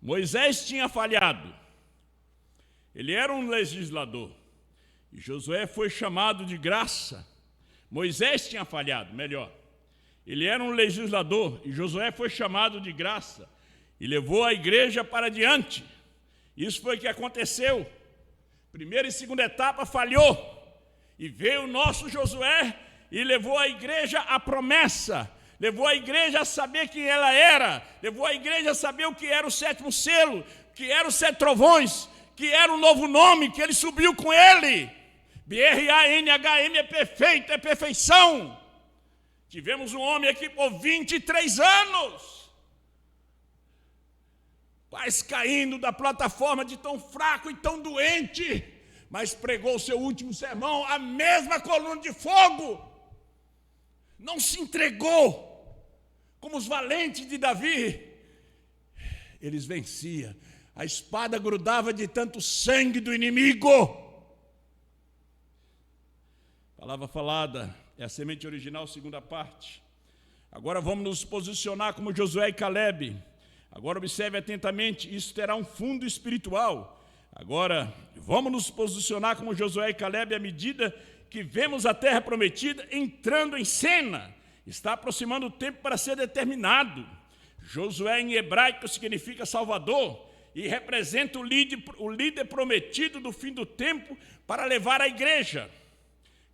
Moisés tinha falhado. Ele era um legislador. E Josué foi chamado de graça. Moisés tinha falhado, melhor. Ele era um legislador e Josué foi chamado de graça e levou a igreja para diante. Isso foi o que aconteceu. Primeira e segunda etapa falhou. E veio o nosso Josué e levou a igreja à promessa. Levou a igreja a saber quem ela era. Levou a igreja a saber o que era o sétimo selo, o que eram os 7 trovões, que era um novo nome, que ele subiu com ele. BRANHM é perfeito, é perfeição. Tivemos um homem aqui por 23 anos. Quase caindo da plataforma de tão fraco e tão doente, mas pregou o seu último sermão, a mesma coluna de fogo. Não se entregou, como os valentes de Davi. Eles venciam. A espada grudava de tanto sangue do inimigo. Palavra falada é a semente original, segunda parte. Agora vamos nos posicionar como Josué e Calebe. Agora observe atentamente, isso terá um fundo espiritual. Agora vamos nos posicionar como Josué e Calebe à medida que vemos a terra prometida entrando em cena. Está aproximando o tempo para ser determinado. Josué em hebraico significa salvador e representa o líder prometido do fim do tempo para levar a igreja.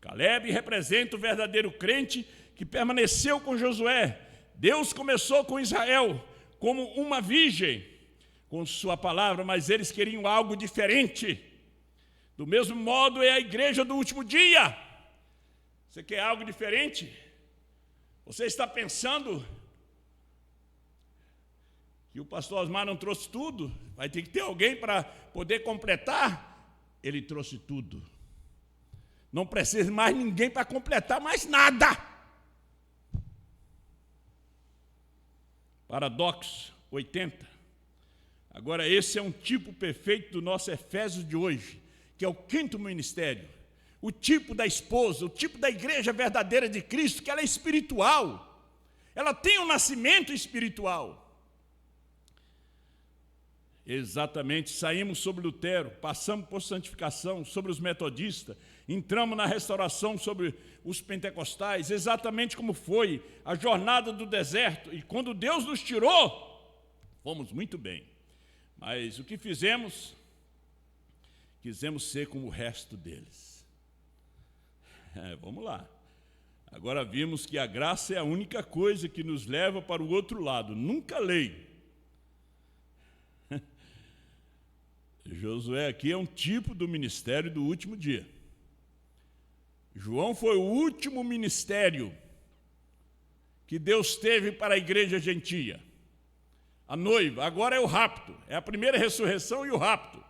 Calebe representa o verdadeiro crente que permaneceu com Josué. Deus começou com Israel como uma virgem, com sua palavra, mas eles queriam algo diferente. Do mesmo modo é a igreja do último dia. Você quer algo diferente? Você está pensando que o pastor Osmar não trouxe tudo? Vai ter que ter alguém para poder completar? Ele trouxe tudo. Não precisa mais ninguém para completar mais nada. Paradoxo 80. Agora esse é um tipo perfeito do nosso Efésios de hoje, que é o 5º ministério. O tipo da esposa, o tipo da igreja verdadeira de Cristo, que ela é espiritual. Ela tem um nascimento espiritual. Exatamente, saímos sobre Lutero, passamos por santificação, sobre os metodistas, entramos na restauração sobre os pentecostais, exatamente como foi a jornada do deserto. E quando Deus nos tirou, fomos muito bem. Mas o que fizemos? Quisemos ser como o resto deles. Vamos lá. Agora vimos que a graça é a única coisa que nos leva para o outro lado, nunca a lei. Josué aqui é um tipo do ministério do último dia. João foi o último ministério que Deus teve para a igreja gentia. A noiva, agora é o rapto, é a primeira ressurreição e o rapto.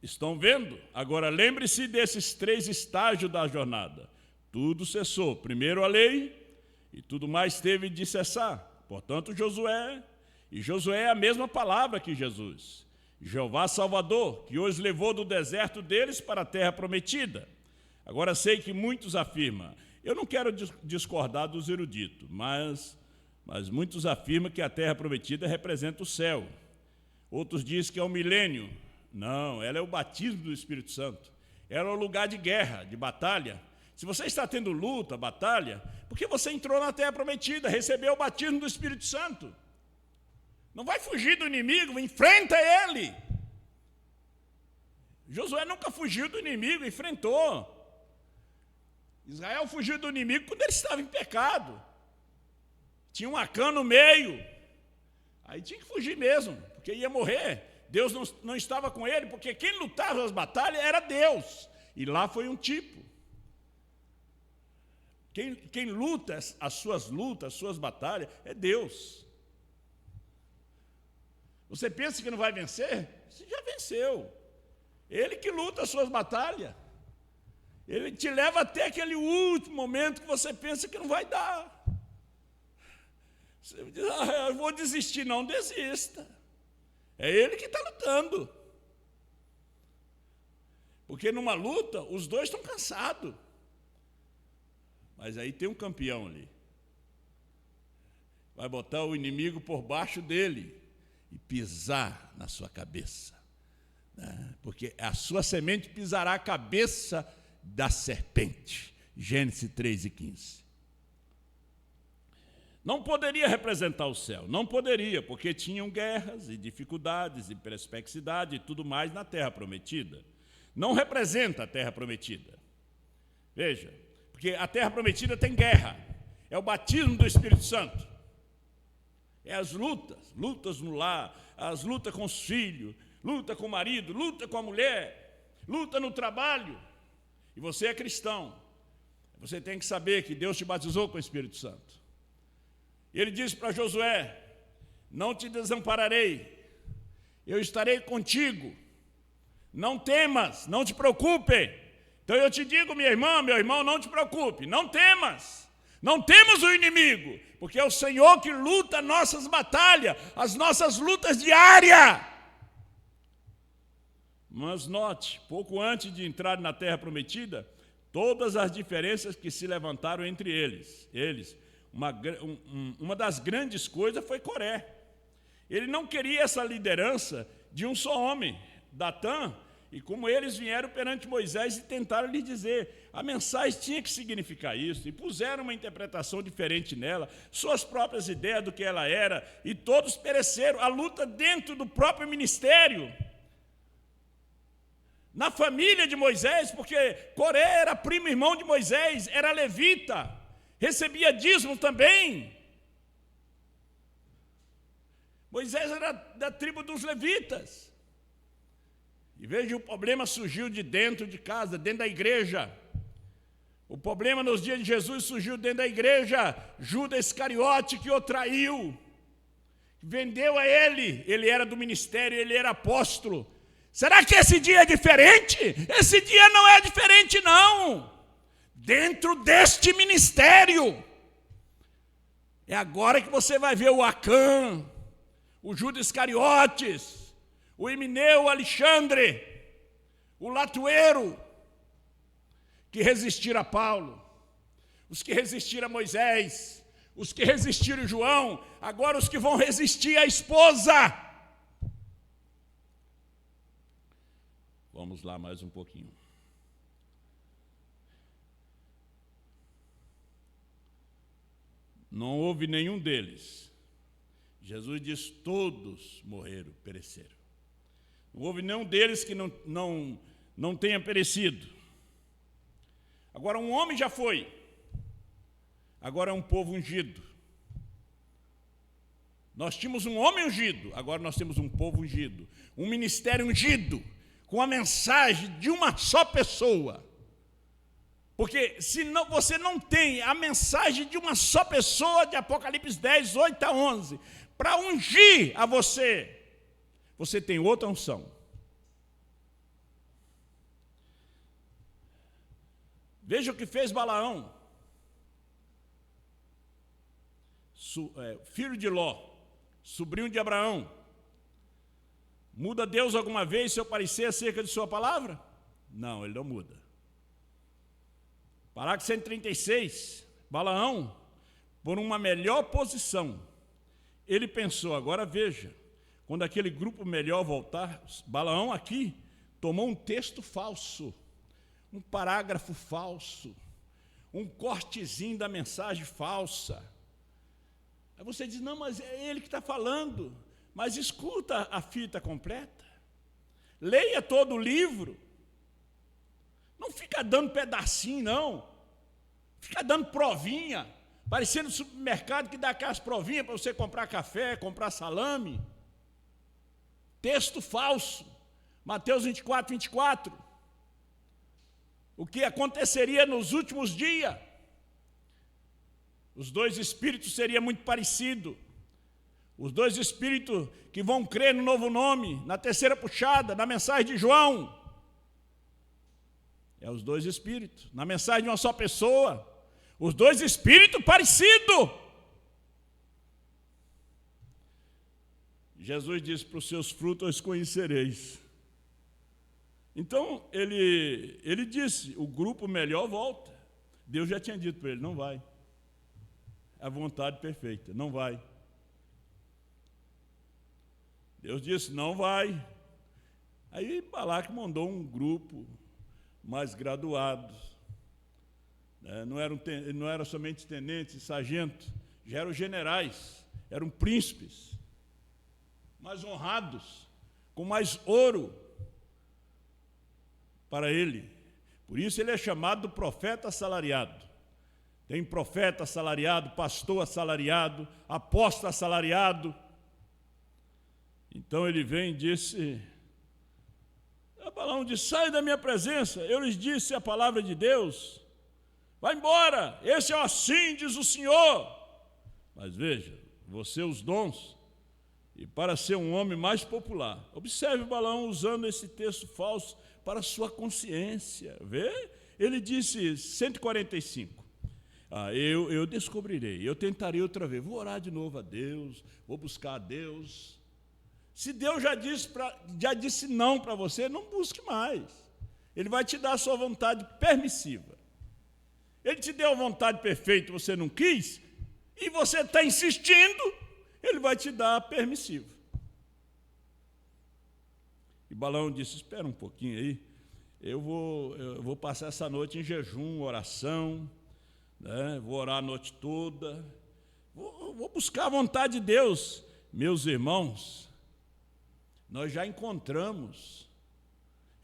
Estão vendo? Agora lembre-se desses 3 estágios da jornada. Tudo cessou. Primeiro a lei e tudo mais teve de cessar. Portanto, Josué é a mesma palavra que Jesus. Jeová Salvador, que os levou do deserto deles para a terra prometida. Agora sei que muitos afirmam, eu não quero discordar dos eruditos, mas muitos afirmam que a terra prometida representa o céu. Outros dizem que é o milênio. Não, ela é o batismo do Espírito Santo. Ela é o lugar de guerra, de batalha. Se você está tendo luta, batalha, porque você entrou na terra prometida, recebeu o batismo do Espírito Santo. Não vai fugir do inimigo, enfrenta ele. Josué nunca fugiu do inimigo, enfrentou. Israel fugiu do inimigo quando ele estava em pecado. Tinha um Acã no meio. Aí tinha que fugir mesmo, porque ia morrer. Deus não estava com ele, porque quem lutava as batalhas era Deus. E lá foi um tipo. Quem luta as suas batalhas, é Deus. Você pensa que não vai vencer? Você já venceu. Ele que luta as suas batalhas. Ele te leva até aquele último momento que você pensa que não vai dar. Você diz, eu vou desistir. Não desista. É Ele que está lutando. Porque numa luta, os dois estão cansados. Mas aí tem um campeão ali. Vai botar o inimigo por baixo dele e pisar na sua cabeça. Porque a sua semente pisará a cabeça da serpente. Gênesis 3:15. Não poderia representar o céu, não poderia, porque tinham guerras e dificuldades e perplexidade e tudo mais na terra prometida. Não representa a terra prometida. Veja, porque a terra prometida tem guerra, é o batismo do Espírito Santo, é as lutas no lar, as lutas com os filhos, luta com o marido, luta com a mulher, luta no trabalho. E você é cristão, você tem que saber que Deus te batizou com o Espírito Santo. Ele disse para Josué, não te desampararei, eu estarei contigo, não temas, não te preocupe. Então eu te digo, minha irmã, meu irmão, não te preocupe, não temas o inimigo, porque é o Senhor que luta nossas batalhas, as nossas lutas diárias. Mas note, pouco antes de entrar na terra prometida, todas as diferenças que se levantaram entre eles. Uma das grandes coisas foi Coré. Ele não queria essa liderança de um só homem, Datã, e como eles vieram perante Moisés e tentaram lhe dizer, a mensagem tinha que significar isso, e puseram uma interpretação diferente nela, suas próprias ideias do que ela era, e todos pereceram. A luta dentro do próprio ministério, na família de Moisés, porque Coré era primo irmão de Moisés, era levita, recebia dízimo também. Moisés era da tribo dos levitas. E veja, o problema surgiu de dentro de casa, dentro da igreja. O problema nos dias de Jesus surgiu dentro da igreja. Judas Iscariote, que o traiu, vendeu a ele era do ministério, ele era apóstolo. Será que esse dia é diferente? Esse dia não é diferente, não. Dentro deste ministério, é agora que você vai ver o Acã, o Judas Iscariotes, o Emineu, o Alexandre, o Latueiro, que resistiram a Paulo, os que resistiram a Moisés, os que resistiram a João, agora os que vão resistir à esposa. Vamos lá mais um pouquinho. Não houve nenhum deles. Jesus diz, todos morreram, pereceram. Não houve nenhum deles que não tenha perecido. Agora um homem já foi. Agora é um povo ungido. Nós tínhamos um homem ungido, agora nós temos um povo ungido. Um ministério ungido, com a mensagem de uma só pessoa. Porque se não, você não tem a mensagem de uma só pessoa, de Apocalipse 10, 8 a 11, para ungir a você, você tem outra unção. Veja o que fez Balaão, filho de Ló, sobrinho de Abraão. Muda Deus alguma vez seu parecer acerca de sua palavra? Não, ele não muda. Parágrafo 136, Balaão, por uma melhor posição, ele pensou, agora veja, quando aquele grupo melhor voltar, Balaão aqui tomou um texto falso, um parágrafo falso, um cortezinho da mensagem falsa. Aí você diz, não, mas é ele que está falando. Mas escuta a fita completa, leia todo o livro, não fica dando pedacinho, não, fica dando provinha, parecendo supermercado que dá aquelas provinhas para você comprar café, comprar salame. Texto falso, Mateus 24, 24, o que aconteceria nos últimos dias. Os dois espíritos seriam muito parecidos. Os dois espíritos que vão crer no novo nome, na terceira puxada, na mensagem de João. É os dois espíritos, na mensagem de uma só pessoa. Os dois espíritos parecidos. Jesus disse: para os seus frutos os conhecereis. Então, ele disse, o grupo melhor volta. Deus já tinha dito para ele, não vai. É a vontade perfeita, não vai. Deus disse, não vai. Aí Balaque mandou um grupo mais graduado. Não eram somente tenentes e sargentos, já eram generais, eram príncipes, mais honrados, com mais ouro para ele. Por isso ele é chamado do profeta assalariado. Tem profeta assalariado, pastor assalariado, apóstolo assalariado. Então ele vem e disse, Balaão disse, sai da minha presença, eu lhes disse a palavra de Deus, vai embora, esse é o assim, diz o Senhor. Mas veja, você os dons, e para ser um homem mais popular. Observe Balaão usando esse texto falso para sua consciência. Vê? Ele disse 145. Eu descobrirei, eu tentarei outra vez. Vou orar de novo a Deus, vou buscar a Deus. Se Deus já disse não para você, não busque mais. Ele vai te dar a sua vontade permissiva. Ele te deu a vontade perfeita, você não quis, e você está insistindo, ele vai te dar a permissiva. E Balaão disse, espera um pouquinho aí, eu vou passar essa noite em jejum, oração, né? Vou orar a noite toda, vou buscar a vontade de Deus. Meus irmãos, nós já encontramos,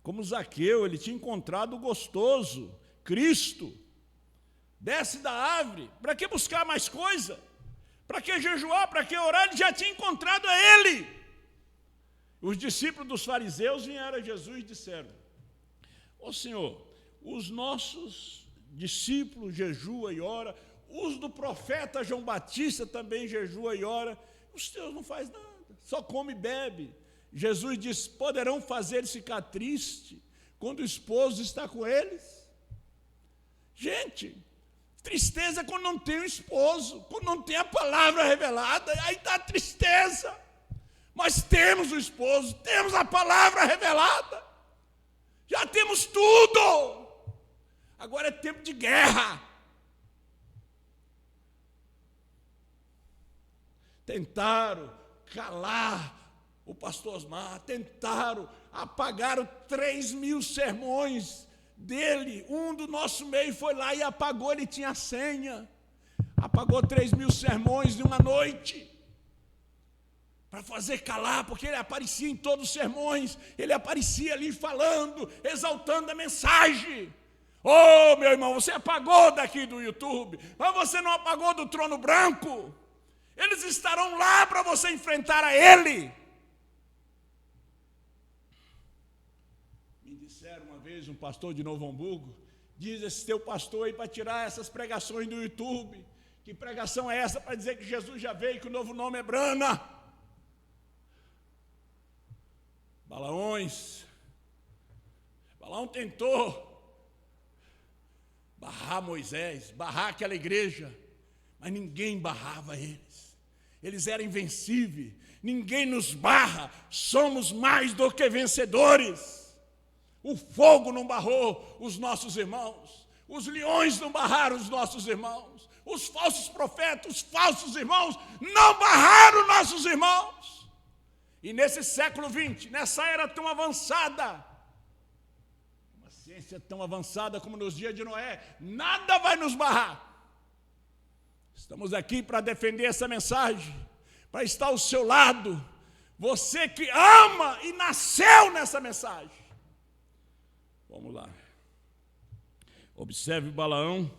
como Zaqueu, ele tinha encontrado o gostoso, Cristo. Desce da árvore, para que buscar mais coisa? Para que jejuar, para que orar? Ele já tinha encontrado a ele. Os discípulos dos fariseus vieram a Jesus e disseram, ó Senhor, os nossos discípulos jejuam e oram, os do profeta João Batista também jejuam e oram, os teus não fazem nada, só come e bebe. Jesus disse, poderão fazer eles ficar tristes quando o esposo está com eles? Gente, tristeza é quando não tem o esposo, quando não tem a palavra revelada, aí está a tristeza. Mas temos o esposo, temos a palavra revelada, já temos tudo. Agora é tempo de guerra. Tentaram calar o pastor Osmar, tentaram, apagaram 3.000 sermões dele. Um do nosso meio foi lá e apagou, ele tinha a senha, apagou 3.000 sermões de uma noite, para fazer calar, porque ele aparecia em todos os sermões, ele aparecia ali falando, exaltando a mensagem. Oh, meu irmão, você apagou daqui do YouTube, mas você não apagou do trono branco. Eles estarão lá para você enfrentar a ele. Me disseram uma vez, um pastor de Novo Hamburgo, diz esse teu pastor aí para tirar essas pregações do YouTube. Que pregação é essa para dizer que Jesus já veio, que o novo nome é Brana? Balaão tentou barrar Moisés, barrar aquela igreja, mas ninguém barrava eles. Eles eram invencíveis. Ninguém nos barra, somos mais do que vencedores. O fogo não barrou os nossos irmãos, os leões não barraram os nossos irmãos, os falsos profetas, os falsos irmãos não barraram nossos irmãos. E nesse século XX, nessa era tão avançada, uma ciência tão avançada como nos dias de Noé, nada vai nos barrar. Estamos aqui para defender essa mensagem, para estar ao seu lado, você que ama e nasceu nessa mensagem. Vamos lá. Observe Balaão,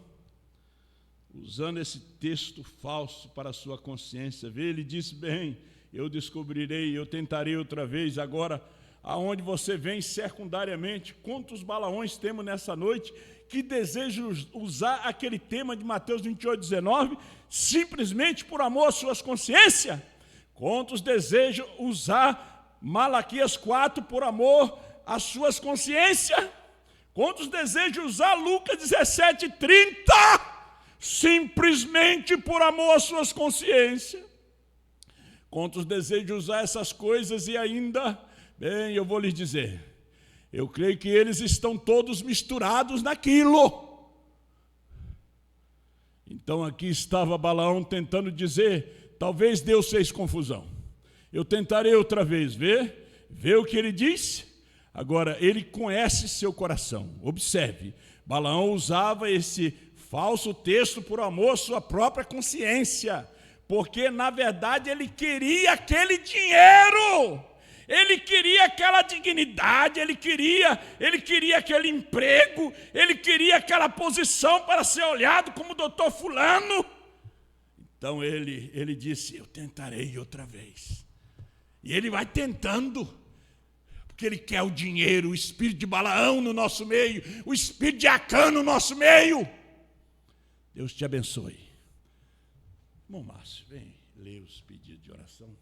usando esse texto falso para a sua consciência. Vê, ele disse bem, eu descobrirei, eu tentarei outra vez, agora aonde você vem secundariamente. Quantos Balaões temos nessa noite que desejam usar aquele tema de Mateus 28:19 simplesmente por amor às suas consciências? Quantos desejam usar Malaquias 4 por amor às suas consciências? Quantos desejam usar Lucas 17:30 simplesmente por amor às suas consciências? Quantos desejam usar essas coisas e ainda, bem, eu vou lhes dizer, eu creio que eles estão todos misturados naquilo. Então aqui estava Balaão tentando dizer, talvez Deus fez confusão. Eu tentarei outra vez, ver o que ele disse. Agora, ele conhece seu coração. Observe, Balaão usava esse falso texto por amor à sua própria consciência, porque na verdade ele queria aquele dinheiro, ele queria aquela dignidade, ele queria aquele emprego, ele queria aquela posição para ser olhado como doutor fulano. Então ele disse, eu tentarei outra vez. E ele vai tentando, porque ele quer o dinheiro, o espírito de Balaão no nosso meio, o espírito de Acã no nosso meio. Deus te abençoe. Irmão Márcio, vem ler os pedidos de oração.